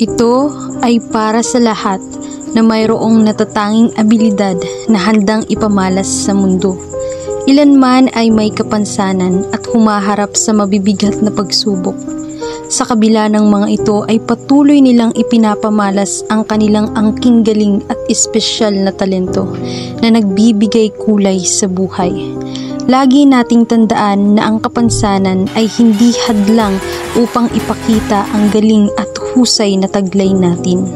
Ito ay para sa lahat na mayroong natatanging abilidad na handang ipamalas sa mundo. Ilan man ay may kapansanan at humaharap sa mabibigat na pagsubok. Sa kabila ng mga ito ay patuloy nilang ipinapamalas ang kanilang angking galing at espesyal na talento na nagbibigay kulay sa buhay. Lagi nating tandaan na ang kapansanan ay hindi hadlang upang ipakita ang galing at husay na taglay natin.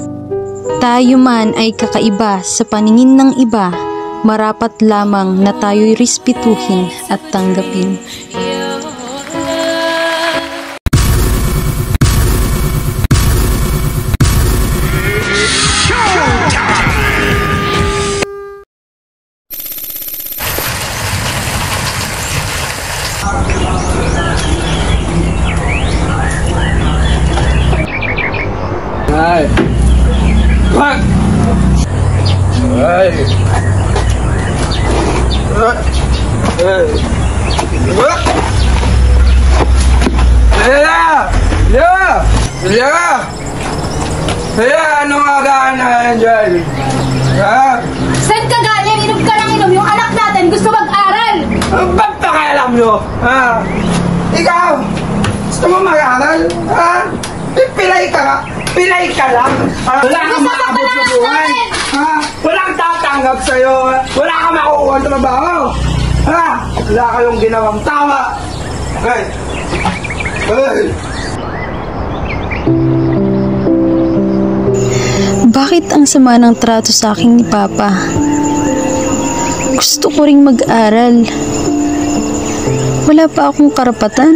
Tayo man ay kakaiba sa paningin ng iba, marapat lamang na tayo'y respetuhin at tanggapin. Ay. Wag. Ay. Ay. Wag. Lela! Lela! Lela! Lela, ano nga gaan na yan dyan? Ha? Saan ka galing? Inom ka lang inom. Yung anak natin gusto mag-aral. Ba't pakialam nyo? Ha? Ikaw? Gusto mo mag-aral? Ha? Pilay ka nga. Pilay ka lang. Wala kang maabot sa buhay. Ha? Walang tatanggap sa'yo. Wala kang makukuha ng trabaho. Ha? Wala kayong ginawang tama. Hey! Hey! Bakit ang sama ng trato sa akin ni Papa? Gusto ko ring mag-aral. Wala pa akong karapatan.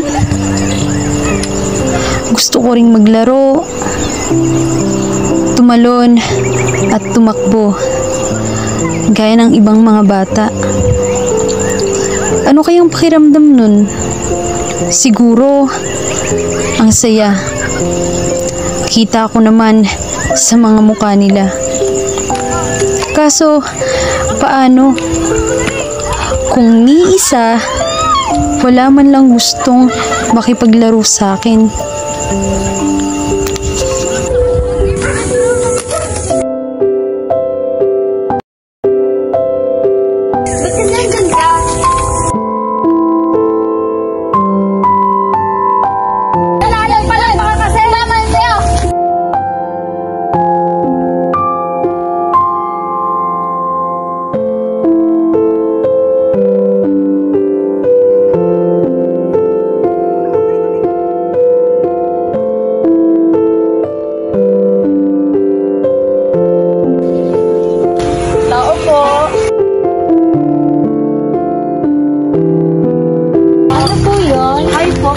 Gusto ko ring maglaro, tumalon, at tumakbo, gaya ng ibang mga bata. Ano kayang pakiramdam nun? Siguro, ang saya. Kita ko naman sa mga mukha nila. Kaso, paano? Kung ni isa, wala man lang gustong makipaglaro sa akin.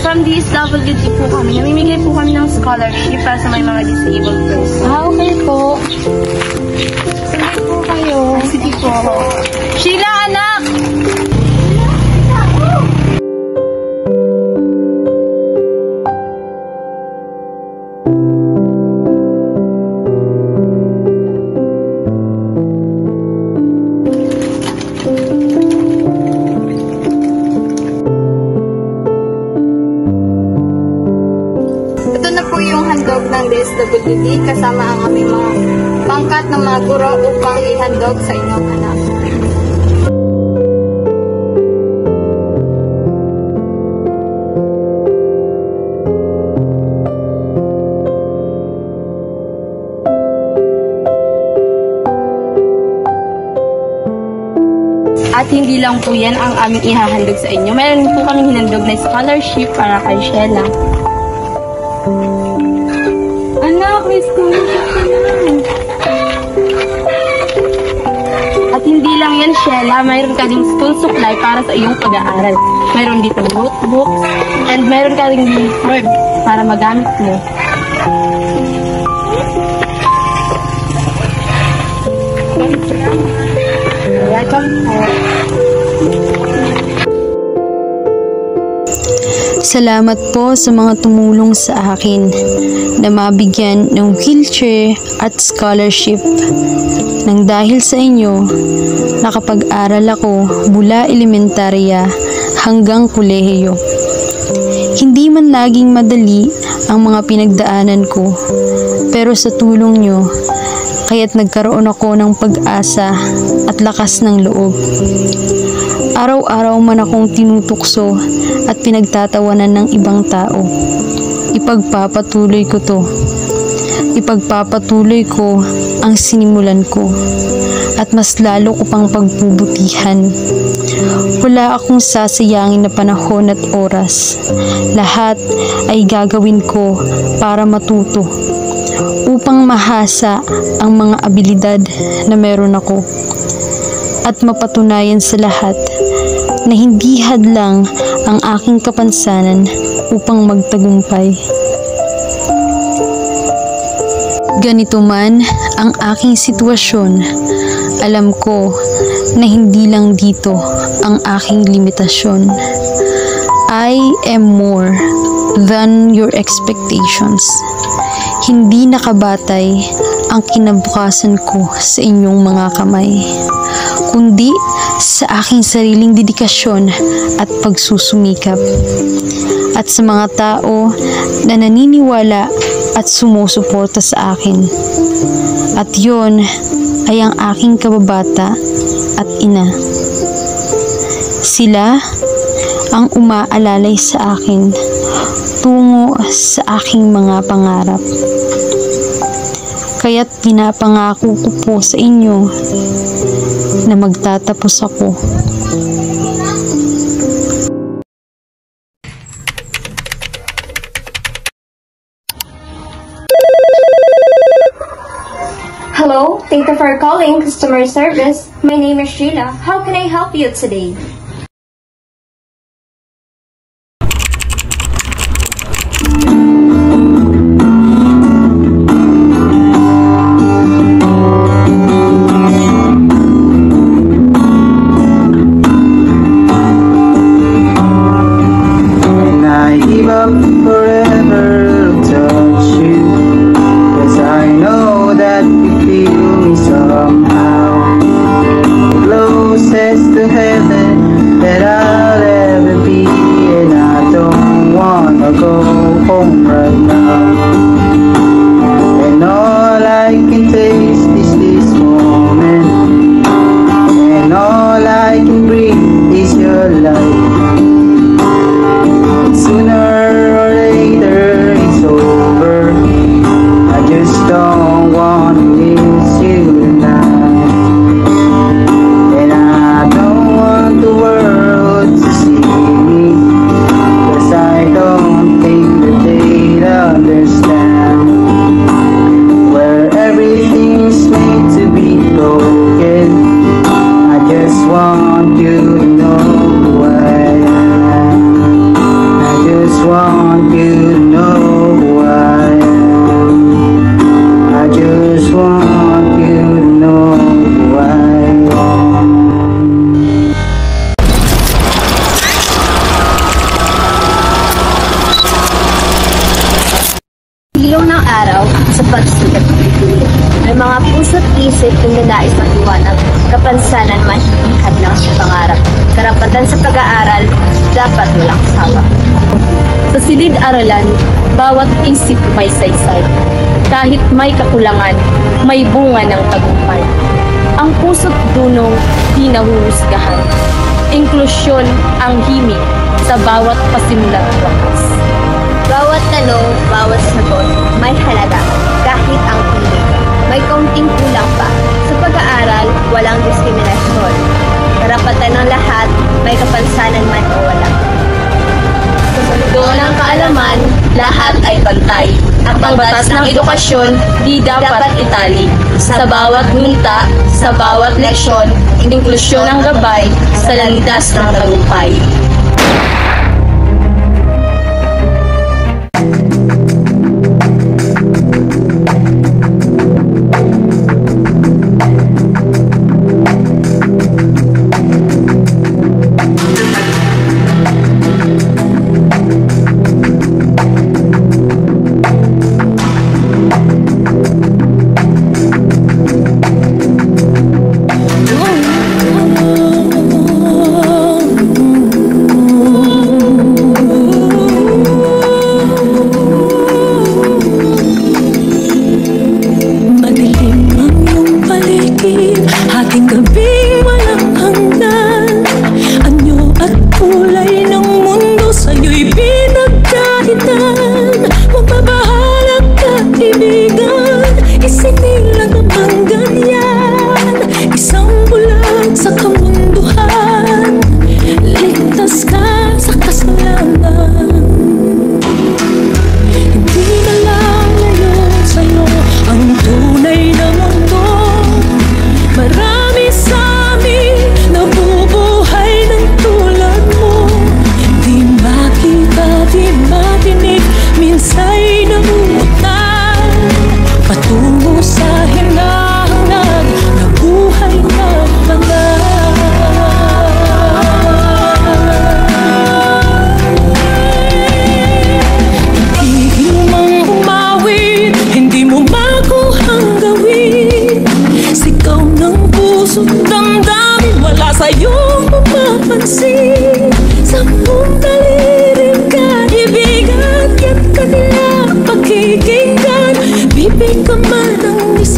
From DSWD po kami. Namimigay po kami ng scholarship para sa may mga disabled person. Okay po. Sige po kayo. Sige po. Sheila, anak! Yung handog ng DSWD kasama ang aming mga pangkat ng mga guro upang ihandog sa inyong anak. At hindi lang po yan ang aming ihahandog sa inyo. Meron po kami hinandog na scholarship para kay Sheila. Anak, may scholarship ka na. At hindi lang yan, Sheila. Mayroon ka ding school supply para sa iyong pag-aaral. Mayroon dito notebooks and mayroon ka ding word para magamit mo. Welcome po. Salamat po sa mga tumulong sa akin na mabigyan ng wheelchair at scholarship. Nang dahil sa inyo, nakapag-aral ako mula elementarya hanggang kolehiyo. Hindi man laging madali ang mga pinagdaanan ko. Pero sa tulong nyo, kaya't nagkaroon ako ng pag-asa at lakas ng loob. Araw-araw man akong tinutukso at pinagtatawanan ng ibang tao. Ipagpapatuloy ko to. Ipagpapatuloy ko ang sinimulan ko at mas lalo ko pang pagbubutihan. Wala akong sasayangin na panahon at oras. Lahat ay gagawin ko para matuto upang mahasa ang mga abilidad na meron ako at mapatunayan sa lahat na hindi hadlang ang aking kapansanan upang magtagumpay. Ganito man ang aking sitwasyon, alam ko na hindi lang dito ang aking limitasyon. I am more than your expectations. Hindi nakabatay ang kinabukasan ko sa inyong mga kamay, kundi sa aking sariling dedikasyon at pagsusumikap. At sa mga tao na naniniwala at sumusuporta sa akin. At yon ay ang aking kababata at ina. Sila ang umaalalay sa akin tungo sa aking mga pangarap. Kaya't pinapangako ko po sa inyo na magtatapos ako. Hello, thank you for calling customer service. My name is Sheila. How can I help you today? And I give up forever to touch you, 'cause I know that you feel me somehow. Closest to heaven that I'll ever be, and I don't wanna go home right now. And all I can taste is this moment, and all I can breathe is your light. Sooner or later it's over. I just don't wanna miss you tonight. And I don't want the world to see me, 'cause I don't think that they'd understand. Where everything's made to be broken, I just want you to know who I am. I just want you to know who I am. I just want you to know who I am. Ilaw ng araw sa pagsikat ng dilim. May mga puso't isip na nais ng liwanag. Kapansanan man hindi hadlang sa pangarap. Karapatan sa pag-aaral, dapat walang sawa. Sa silid-aralan, bawat isip may saysay. Kahit may kakulangan, may bunga ng tagumpay. Ang puso't dunong di nahuhusgahan. Inklusyon ang himig sa bawat pasimulang wakas. Bawat tanong, bawat sagot, may halaga. Kahit ang hilig, may kaunting kulang pa. Sa pag-aaral, walang diskriminasyon. Karapatan ng lahat, may kapansanan man o wala. Sa mundo ng kaalaman, lahat ay pantay. Ang pagbatas ng edukasyon, di dapat itali. Sa bawat nunta, sa bawat leksyon, inklusyon ang gabay sa landas ng tagumpay.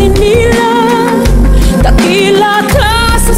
Manila, dakila ka sa